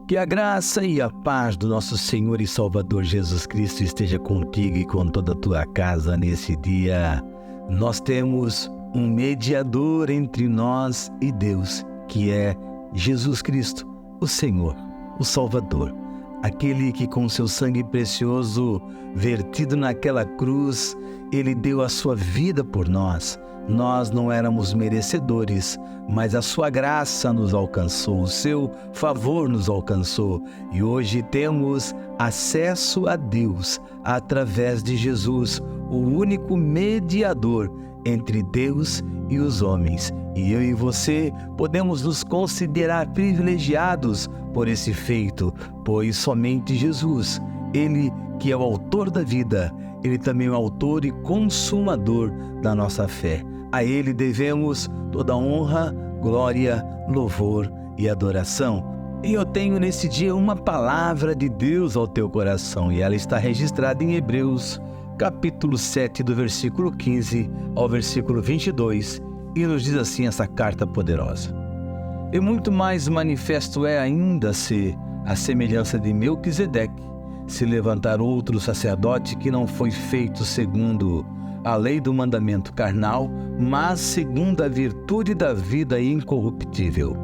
Que a graça e a paz do nosso Senhor e Salvador Jesus Cristo esteja contigo e com toda a tua casa nesse dia. Nós temos um mediador entre nós e Deus, que é Jesus Cristo, o Senhor, o Salvador. Aquele que com seu sangue precioso vertido naquela cruz, Ele deu a sua vida por nós. Nós não éramos merecedores, mas a sua graça nos alcançou, o seu favor nos alcançou. E hoje temos acesso a Deus através de Jesus, o único mediador entre Deus e os homens. E eu e você podemos nos considerar privilegiados por esse feito, pois somente Jesus, Ele que é o autor da vida, Ele também é o autor e consumador da nossa fé. A Ele devemos toda honra, glória, louvor e adoração. E eu tenho nesse dia uma palavra de Deus ao teu coração, e ela está registrada em Hebreus, capítulo 7, do versículo 15 ao versículo 22, e nos diz assim essa carta poderosa. E muito mais manifesto é ainda se a semelhança de Melquisedeque se levantar outro sacerdote que não foi feito segundo a lei do mandamento carnal, mas segundo a virtude da vida incorruptível.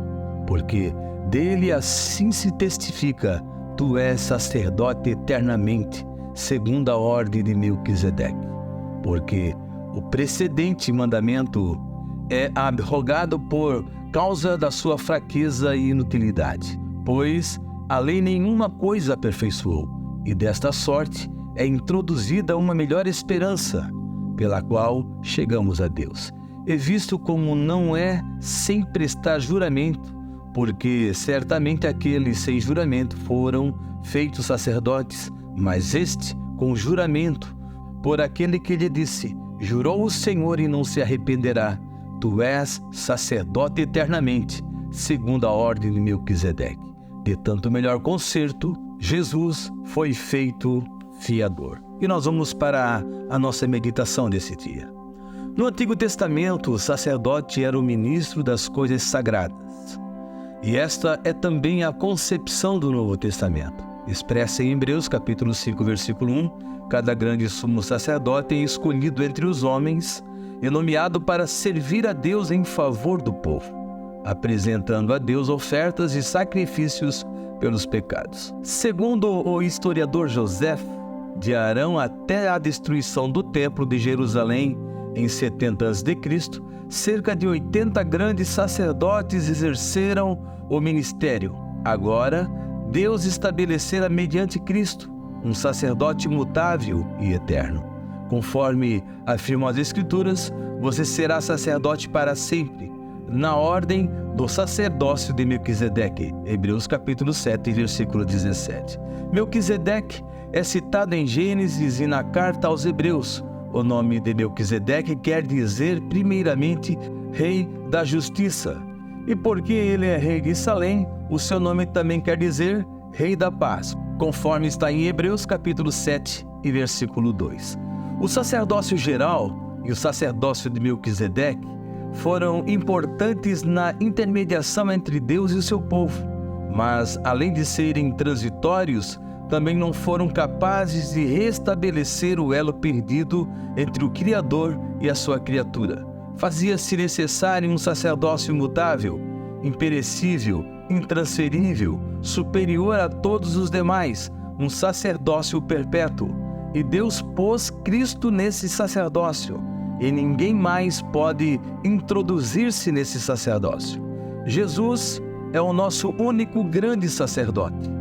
Porque dele assim se testifica: tu és sacerdote eternamente, segundo a ordem de Melquisedeque. Porque o precedente mandamento é abrogado por causa da sua fraqueza e inutilidade, pois a lei nenhuma coisa aperfeiçoou, e desta sorte é introduzida uma melhor esperança, pela qual chegamos a Deus. E visto como não é sem prestar juramento, porque certamente aqueles sem juramento foram feitos sacerdotes, mas este com juramento, por aquele que lhe disse: jurou o Senhor e não se arrependerá, tu és sacerdote eternamente, segundo a ordem de Melquisedeque. De tanto melhor concerto, Jesus foi feito fiador. E nós vamos para a nossa meditação desse dia. No Antigo Testamento, o sacerdote era o ministro das coisas sagradas. E esta é também a concepção do Novo Testamento. Expressa em Hebreus, capítulo 5, versículo 1, cada grande sumo sacerdote é escolhido entre os homens e nomeado para servir a Deus em favor do povo, apresentando a Deus ofertas e sacrifícios pelos pecados. Segundo o historiador José, de Arão até a destruição do templo de Jerusalém em 70 a.C., cerca de 80 grandes sacerdotes exerceram o ministério. Agora, Deus estabelecera mediante Cristo um sacerdote imutável e eterno. Conforme afirmam as Escrituras, você será sacerdote para sempre, na ordem do sacerdócio de Melquisedeque. Hebreus capítulo 7, versículo 17. Melquisedeque é citado em Gênesis e na carta aos Hebreus. O nome de Melquisedeque quer dizer, primeiramente, Rei da Justiça. E porque ele é rei de Salém, o seu nome também quer dizer Rei da Paz, conforme está em Hebreus capítulo 7 e versículo 2. O sacerdócio geral e o sacerdócio de Melquisedeque foram importantes na intermediação entre Deus e o seu povo, mas, além de serem transitórios, também não foram capazes de restabelecer o elo perdido entre o Criador e a sua criatura. Fazia-se necessário um sacerdócio imutável, imperecível, intransferível, superior a todos os demais, um sacerdócio perpétuo. E Deus pôs Cristo nesse sacerdócio, e ninguém mais pode introduzir-se nesse sacerdócio. Jesus é o nosso único grande sacerdote.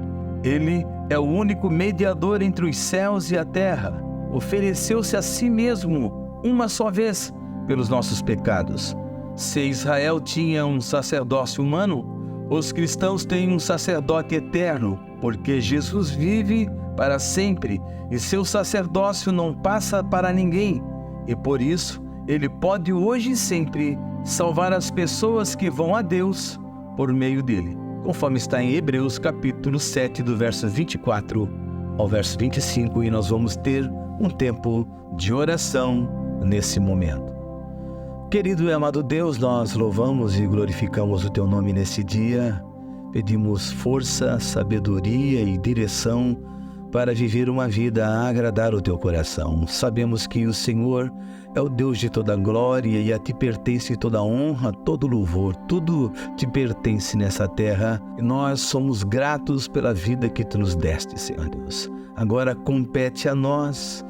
Ele é o único mediador entre os céus e a terra. Ofereceu-se a si mesmo uma só vez pelos nossos pecados. Se Israel tinha um sacerdócio humano, os cristãos têm um sacerdote eterno, porque Jesus vive para sempre e seu sacerdócio não passa para ninguém. E por isso, ele pode hoje e sempre salvar as pessoas que vão a Deus por meio dele, conforme está em Hebreus capítulo 7, do verso 24 ao verso 25, e nós vamos ter um tempo de oração nesse momento. Querido e amado Deus, nós louvamos e glorificamos o Teu nome nesse dia, Pedimos força, sabedoria e direção para viver uma vida a agradar o teu coração. Sabemos que o Senhor é o Deus de toda glória e a ti pertence toda honra, todo louvor, tudo te pertence nessa terra. E nós somos gratos pela vida que tu nos deste, Senhor Deus. Agora compete a nós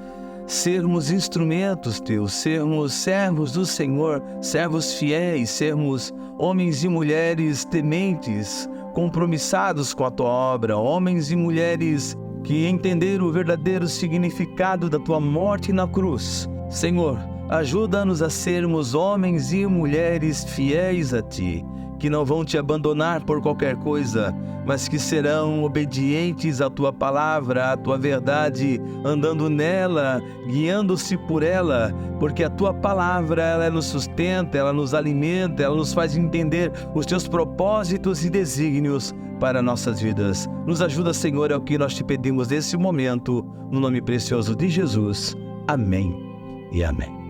sermos instrumentos teus, sermos servos do Senhor, servos fiéis, sermos homens e mulheres tementes, compromissados com a tua obra, homens e mulheres que entenderam o verdadeiro significado da tua morte na cruz. Senhor, ajuda-nos a sermos homens e mulheres fiéis a ti, que não vão te abandonar por qualquer coisa, mas que serão obedientes à tua palavra, à tua verdade, andando nela, guiando-se por ela, porque a tua palavra, ela nos sustenta, ela nos alimenta, ela nos faz entender os teus propósitos e desígnios para nossas vidas. Nos ajuda, Senhor, é o que nós te pedimos nesse momento, no nome precioso de Jesus. Amém e amém.